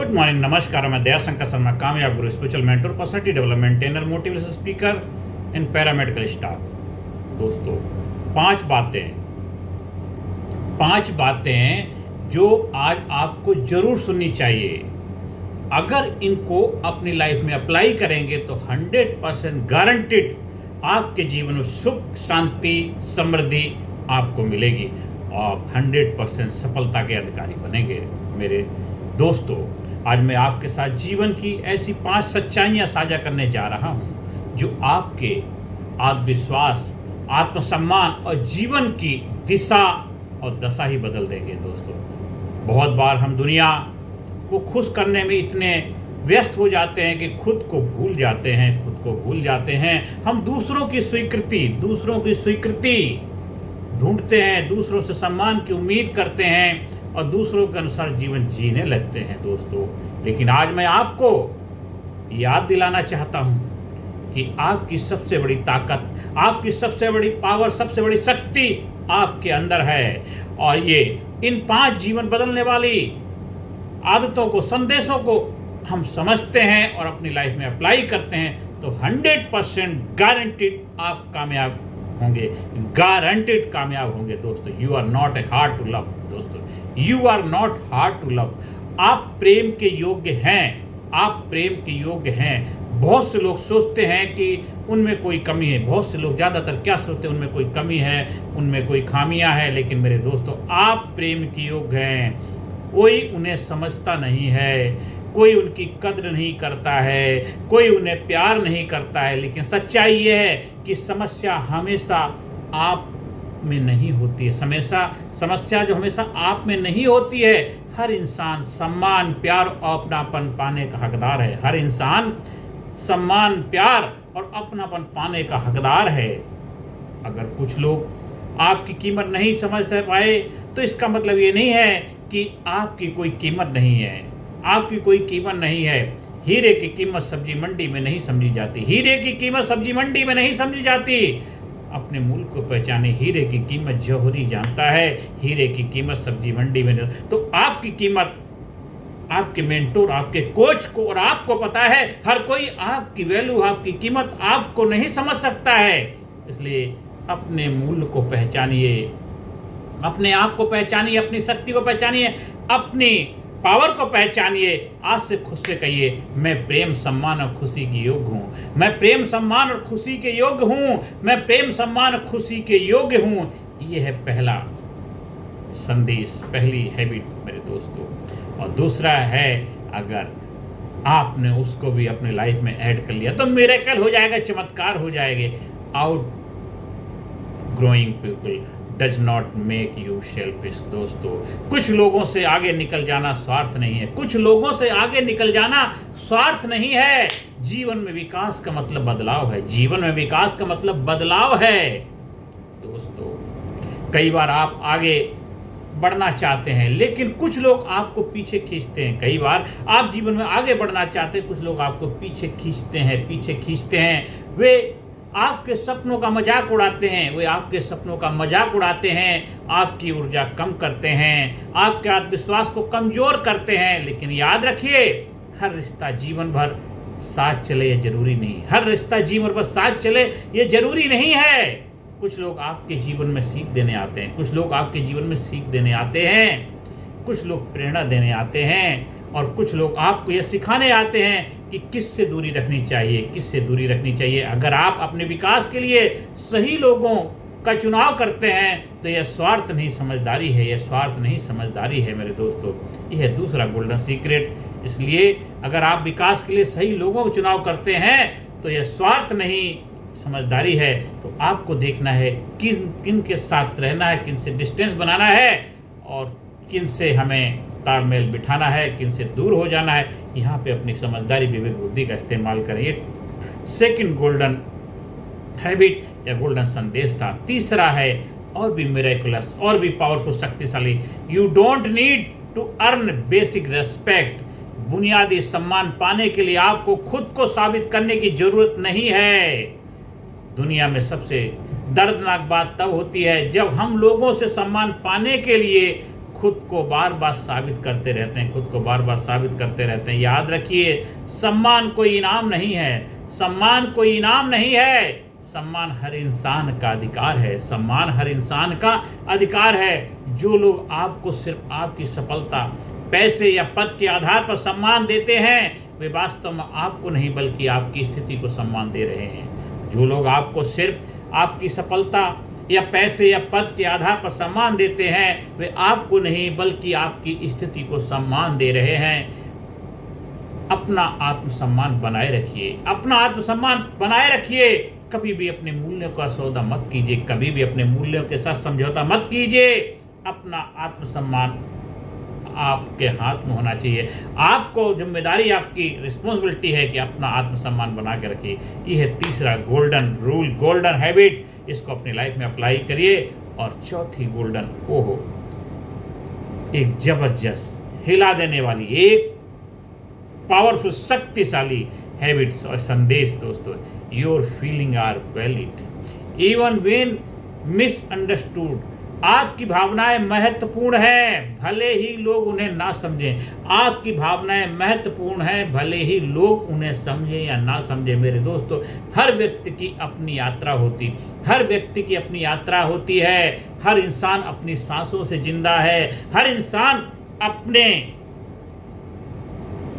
Good morning, नमस्कार। मैं दयाशंकर शर्मा, कामयाब गुरु, spiritual mentor, personality development trainer, motivation speaker and paramedical staff. दोस्तों, पांच बातें जो आज आपको जरूर सुननी चाहिए। अगर इनको अपनी लाइफ में अप्लाई करेंगे तो 100% गारंटेड आपके जीवन में सुख, शांति, समृद्धि आपको मिलेगी और 100% सफलता के अधिकारी बनेंगे। मेरे दोस्तों, आज मैं आपके साथ जीवन की ऐसी 5 सच्चाइयां साझा करने जा रहा हूं जो आपके आत्मविश्वास, आत्मसम्मान और जीवन की दिशा और दशा ही बदल देंगे। दोस्तों, बहुत बार हम दुनिया को खुश करने में इतने व्यस्त हो जाते हैं कि खुद को भूल जाते हैं। हम दूसरों की स्वीकृति ढूंढते हैं, दूसरों से सम्मान की उम्मीद करते हैं और दूसरों के अनुसार जीवन जीने लगते हैं। दोस्तों, लेकिन आज मैं आपको याद दिलाना चाहता हूं कि आपकी सबसे बड़ी ताकत, आपकी सबसे बड़ी पावर, सबसे बड़ी शक्ति आपके अंदर है। और ये इन 5 जीवन बदलने वाली आदतों को, संदेशों को हम समझते हैं और अपनी लाइफ में अप्लाई करते हैं तो 100% गारंटेड आप कामयाब होंगे, गारंटेड कामयाब होंगे। दोस्तों, you are not a hard to love. दोस्तों, you are not hard to love. आप प्रेम के योग्य हैं, आप प्रेम के योग्य हैं। बहुत से लोग सोचते हैं कि उनमें कोई कमी है। बहुत से लोग ज़्यादातर क्या सोचते हैं, उनमें कोई कमी है, उनमें कोई खामियां है। लेकिन मेरे दोस्तों, आप प्रेम के योग्य हैं। कोई उन्हें समझता नहीं है, कोई उनकी कद्र नहीं करता है, कोई उन्हें प्यार नहीं करता है। लेकिन सच्चाई ये है कि समस्या हमेशा आप में नहीं होती है। समस्या जो हमेशा आप में नहीं होती है। हर इंसान सम्मान, प्यार और अपनापन पाने का हकदार है। हर इंसान सम्मान, प्यार और अपनापन पाने का हकदार है। अगर कुछ लोग आपकी कीमत नहीं समझ पाए तो इसका मतलब ये नहीं है कि आपकी कोई कीमत नहीं है, आपकी कोई कीमत नहीं है। हीरे की कीमत सब्जी मंडी में नहीं समझी जाती, हीरे की कीमत सब्जी मंडी में नहीं समझी जाती। अपने मूल को पहचाने, हीरे की कीमत जौहरी जानता है, हीरे की कीमत सब्जी मंडी में नहीं। तो आपकी कीमत आपके मेंटोर, आपके कोच को और आपको पता है। हर कोई आपकी वैल्यू, आपकी कीमत आपको नहीं समझ सकता है। इसलिए अपने मूल्य को पहचानिए, अपने आप को पहचानिए, अपनी शक्ति को पहचानिए, अपनी पावर को पहचानिए। आज से खुद से कहिए, मैं प्रेम, सम्मान और खुशी के योग्य हूँ। मैं प्रेम, सम्मान और खुशी के योग्य हूँ। मैं प्रेम, सम्मान और खुशी के योग्य हूँ। ये है पहला संदेश, पहली हैबिट मेरे दोस्तों। और दूसरा है, अगर आपने उसको भी अपने लाइफ में ऐड कर लिया तो मिरेकल हो जाएगा, चमत्कार हो जाएंगे। Out growing people does not make you selfish. दोस्तों, कुछ लोगों से आगे निकल जाना स्वार्थ नहीं है। कुछ लोगों से आगे निकल जाना स्वार्थ नहीं है। जीवन में विकास का मतलब बदलाव है। जीवन में विकास का मतलब बदलाव है। दोस्तों, कई बार आप आगे बढ़ना चाहते हैं लेकिन कुछ लोग आपको पीछे खींचते हैं। कई बार आप जीवन में आगे बढ़ना चाहते हैं, कुछ लोग आपको पीछे खींचते हैं। वे आपके सपनों का मजाक उड़ाते हैं, आपकी ऊर्जा कम करते हैं, आपके आत्मविश्वास को कमजोर करते हैं। लेकिन याद रखिए, हर रिश्ता जीवन भर साथ चले ये जरूरी नहीं। हर रिश्ता जीवन भर साथ चले ये जरूरी नहीं है। कुछ लोग आपके जीवन में सीख देने आते हैं, कुछ लोग आपके जीवन में सीख देने आते हैं, कुछ लोग प्रेरणा देने आते हैं और कुछ लोग आपको यह सिखाने आते हैं कि किससे दूरी रखनी चाहिए। अगर आप अपने विकास के लिए सही लोगों का चुनाव करते हैं तो यह स्वार्थ नहीं समझदारी है मेरे दोस्तों। यह है दूसरा गोल्डन सीक्रेट। इसलिए अगर आप विकास के लिए सही लोगों का चुनाव करते हैं तो यह स्वार्थ नहीं, समझदारी है। तो आपको देखना है किन के साथ रहना है, किन से डिस्टेंस बनाना है और किन से हमें तालमेल बिठाना है, किन से दूर हो जाना है। यहाँ पे अपनी समझदारी, विवेक, बुद्धि का इस्तेमाल करें। ये सेकंड गोल्डन हैबिट या गोल्डन संदेश था। तीसरा है और भी मिरेकुलस, और भी पावरफुल, शक्तिशाली। You don't need to earn basic respect. बुनियादी सम्मान पाने के लिए आपको खुद को साबित करने की जरूरत नहीं है। दुनिया में सबसे दर्दनाक बात तब होती है जब हम लोगों से सम्मान पाने के लिए खुद को बार बार साबित करते रहते हैं, खुद को बार बार साबित करते रहते हैं। याद रखिए, सम्मान कोई इनाम नहीं है, सम्मान कोई इनाम नहीं है, सम्मान हर इंसान का अधिकार है, सम्मान हर इंसान का अधिकार है। जो लोग आपको सिर्फ आपकी सफलता, पैसे या पद के आधार पर सम्मान देते हैं, वे वास्तव में आपको नहीं बल्कि आपकी स्थिति को सम्मान दे रहे हैं। जो लोग आपको सिर्फ आपकी सफलता या पैसे या पद के आधार पर सम्मान देते हैं, वे आपको नहीं बल्कि आपकी स्थिति को सम्मान दे रहे हैं। अपना आत्मसम्मान बनाए रखिए, अपना आत्मसम्मान बनाए रखिए। कभी भी अपने मूल्यों का सौदा मत कीजिए, कभी भी अपने मूल्यों के साथ समझौता मत कीजिए। अपना आत्मसम्मान आपके हाथ में होना चाहिए। आपको जिम्मेदारी, आपकी रिस्पॉन्सिबिलिटी है कि अपना आत्मसम्मान बना के रखिए। यह है तीसरा गोल्डन रूल, गोल्डन हैबिट। इसको अपनी लाइफ में अप्लाई करिए। और चौथी गोल्डन, ओहो, एक जबरदस्त हिला देने वाली, एक पावरफुल, शक्तिशाली हैबिट्स और संदेश दोस्तों। Your feeling are valid even when misunderstood. आपकी भावनाएं महत्वपूर्ण हैं, भले ही लोग उन्हें ना समझें। आपकी भावनाएं महत्वपूर्ण हैं, भले ही लोग उन्हें समझें या ना समझें। मेरे दोस्तों, हर व्यक्ति की अपनी यात्रा होती, हर व्यक्ति की अपनी यात्रा होती है। हर इंसान अपनी सांसों से जिंदा है, हर इंसान अपने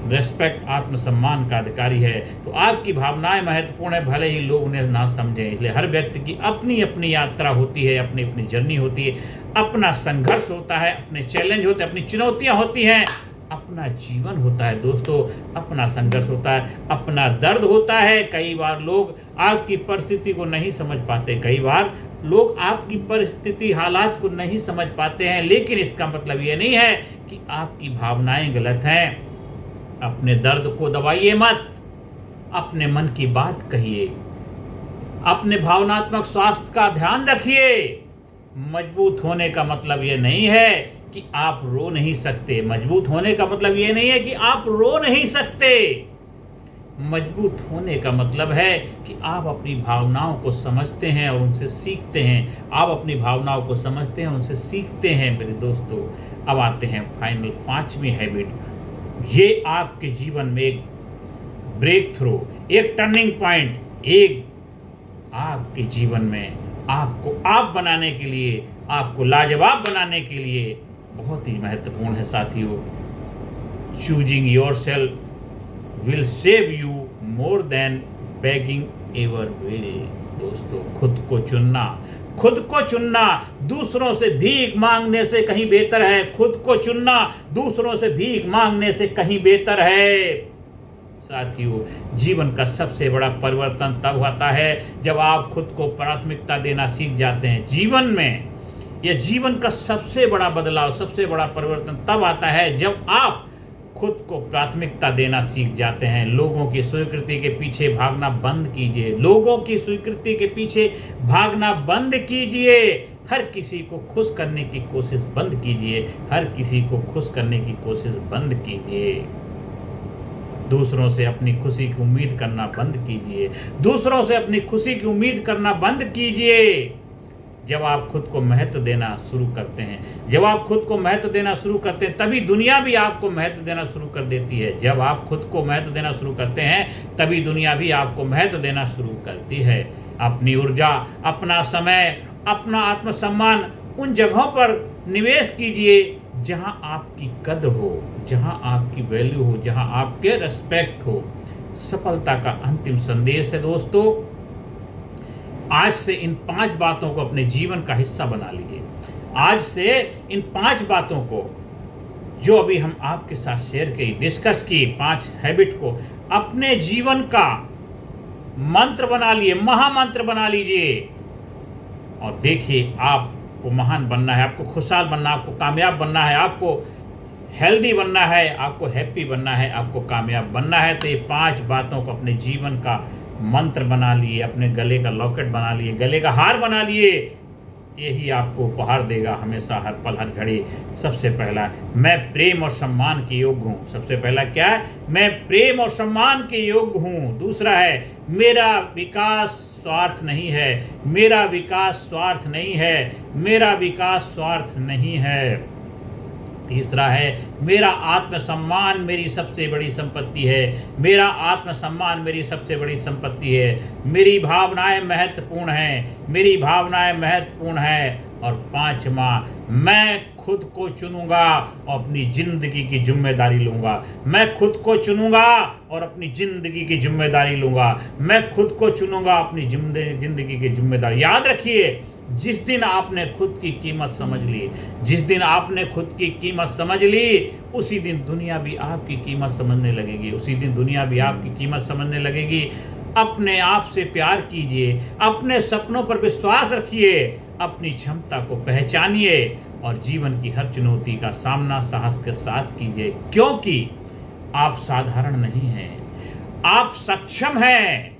रेस्पेक्ट, आत्मसम्मान का अधिकारी है। तो आपकी भावनाएं महत्वपूर्ण है, भले ही लोग उन्हें ना समझें। इसलिए हर व्यक्ति की अपनी अपनी यात्रा होती है, अपनी अपनी जर्नी होती है, अपना संघर्ष होता है, अपने चैलेंज होते हैं, अपनी चुनौतियां होती हैं, अपना जीवन होता है दोस्तों, अपना संघर्ष होता है, अपना दर्द होता है। कई बार लोग आपकी परिस्थिति को नहीं समझ पाते, कई बार लोग आपकी परिस्थिति, हालात को नहीं समझ पाते हैं। लेकिन इसका मतलब ये नहीं है कि आपकी भावनाएं गलत हैं। अपने दर्द को दबाइए मत, अपने मन की बात कहिए, अपने भावनात्मक स्वास्थ्य का ध्यान रखिए। मजबूत होने का मतलब ये नहीं है कि आप रो नहीं सकते, मजबूत होने का मतलब ये नहीं है कि आप रो नहीं सकते। मजबूत होने का मतलब है कि आप अपनी भावनाओं को समझते हैं और उनसे सीखते हैं। आप अपनी भावनाओं को समझते हैं, उनसे सीखते हैं। मेरे दोस्तों, अब आते हैं फाइनल, पांचवी हैबिट। ये आपके जीवन में एक ब्रेक थ्रू, एक टर्निंग पॉइंट, एक आपके जीवन में आपको आप बनाने के लिए, आपको लाजवाब बनाने के लिए बहुत ही महत्वपूर्ण है साथियों। Choosing yourself will save you more than begging ever will. दोस्तों, खुद को चुनना, खुद को चुनना दूसरों से भीख मांगने से कहीं बेहतर है। खुद को चुनना दूसरों से भीख मांगने से कहीं बेहतर है। साथियों, जीवन का सबसे बड़ा परिवर्तन तब होता है जब आप खुद को प्राथमिकता देना सीख जाते हैं। जीवन में यह जीवन का सबसे बड़ा बदलाव, सबसे बड़ा परिवर्तन तब आता है जब आप खुद को प्राथमिकता देना सीख जाते हैं। लोगों की स्वीकृति के पीछे भागना बंद कीजिए, लोगों की स्वीकृति के पीछे भागना बंद कीजिए। हर किसी को खुश करने की कोशिश बंद कीजिए, हर किसी को खुश करने की कोशिश बंद कीजिए। दूसरों से अपनी खुशी की उम्मीद करना बंद कीजिए, दूसरों से अपनी खुशी की उम्मीद करना बंद कीजिए। जब आप खुद को महत्व देना शुरू करते हैं, जब आप खुद को महत्व देना शुरू करते हैं, तभी दुनिया भी आपको महत्व देना शुरू कर देती है। जब आप खुद को महत्व देना शुरू करते हैं, तभी दुनिया भी आपको महत्व देना शुरू करती है। अपनी ऊर्जा, अपना समय, अपना आत्मसम्मान उन जगहों पर निवेश कीजिए जहां आपकी कद्र हो, जहां आपकी वैल्यू हो, जहां आपके रेस्पेक्ट हो। सफलता का अंतिम संदेश है दोस्तों, आज से इन 5 बातों को अपने जीवन का हिस्सा बना लीजिए। आज से इन 5 बातों को, जो अभी हम आपके साथ शेयर की, डिस्कस की, 5 हैबिट को अपने जीवन का मंत्र बना लिए, महामंत्र बना लीजिए। और देखिए, आपको महान बनना है, आपको खुशहाल बनना है, आपको कामयाब बनना है, आपको हेल्दी बनना है, आपको हैप्पी बनना है, आपको कामयाब बनना है। तो ये 5 बातों को अपने जीवन का मंत्र बना लिए, अपने गले का लॉकेट बना लिए, गले का हार बना लिए। यही आपको उपहार देगा हमेशा, हर पल, हर घड़ी। सबसे पहला, मैं प्रेम और सम्मान के योग्य हूँ। सबसे पहला क्या है? मैं प्रेम और सम्मान के योग्य हूँ। दूसरा है, मेरा विकास स्वार्थ नहीं है, मेरा विकास स्वार्थ नहीं है, मेरा विकास स्वार्थ नहीं है। तीसरा है, मेरा आत्मसम्मान मेरी सबसे बड़ी संपत्ति है। मेरा आत्मसम्मान मेरी सबसे बड़ी संपत्ति है। मेरी भावनाएं महत्वपूर्ण हैं। मेरी भावनाएं महत्वपूर्ण हैं। और पांचवा, मैं खुद को चुनूंगा और अपनी जिंदगी की जिम्मेदारी लूंगा। मैं खुद को चुनूंगा और अपनी जिंदगी की जिम्मेदारी लूंगा। मैं खुद को चुनूंगा, अपनी जिंदगी की जिम्मेदारी। याद रखिए, जिस दिन आपने खुद की कीमत समझ ली, जिस दिन आपने खुद की कीमत समझ ली, उसी दिन दुनिया भी आपकी कीमत समझने लगेगी। उसी दिन दुनिया भी आपकी कीमत समझने लगेगी। अपने आप से प्यार कीजिए, अपने सपनों पर विश्वास रखिए, अपनी क्षमता को पहचानिए और जीवन की हर चुनौती का सामना साहस के साथ कीजिए, क्योंकि आप साधारण नहीं हैं, आप सक्षम हैं,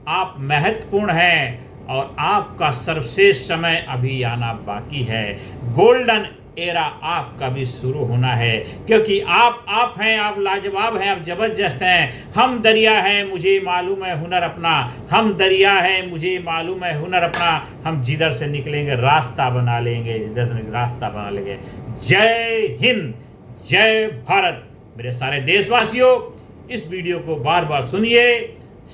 आप महत्वपूर्ण हैं और आपका सर्वश्रेष्ठ समय अभी आना बाकी है। गोल्डन एरा आपका भी शुरू होना है, क्योंकि आप हैं, आप लाजवाब हैं, आप जबरदस्त हैं। हम दरिया हैं, मुझे मालूम है हुनर अपना। हम दरिया हैं, मुझे मालूम है हुनर अपना। हम जिधर से निकलेंगे रास्ता बना लेंगे, जिधर से रास्ता बना लेंगे। जय हिंद, जय भारत। मेरे सारे देशवासियों, इस वीडियो को बार बार सुनिए,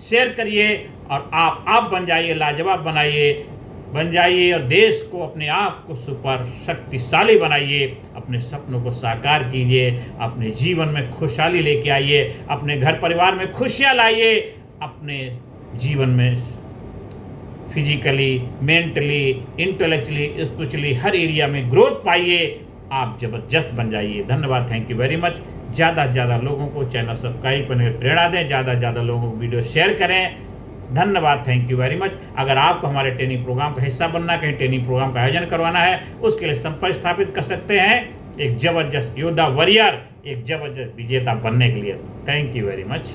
शेयर करिए और आप बन जाइए, लाजवाब बन जाइए और देश को, अपने आप को सुपर शक्तिशाली बनाइए। अपने सपनों को साकार कीजिए, अपने जीवन में खुशहाली लेके आइए, अपने घर परिवार में खुशियाँ लाइए, अपने जीवन में फिजिकली, मेंटली, इंटेलेक्चुअली, स्पिरिचुअली हर एरिया में ग्रोथ पाइए। आप जबरदस्त बन जाइए। धन्यवाद, थैंक यू वेरी मच। ज़्यादा से ज़्यादा लोगों को चैनल सब्सक्राइब करने की प्रेरणा दें, ज़्यादा से ज़्यादा लोगों को वीडियो शेयर करें। धन्यवाद, थैंक यू वेरी मच। अगर आपको हमारे ट्रेनिंग प्रोग्राम का हिस्सा बनना, कहीं ट्रेनिंग प्रोग्राम का आयोजन करवाना है, उसके लिए संपर्क स्थापित कर सकते हैं एक जबरदस्त योद्धा वॉरियर, एक जबरदस्त विजेता बनने के लिए। Thank you very much.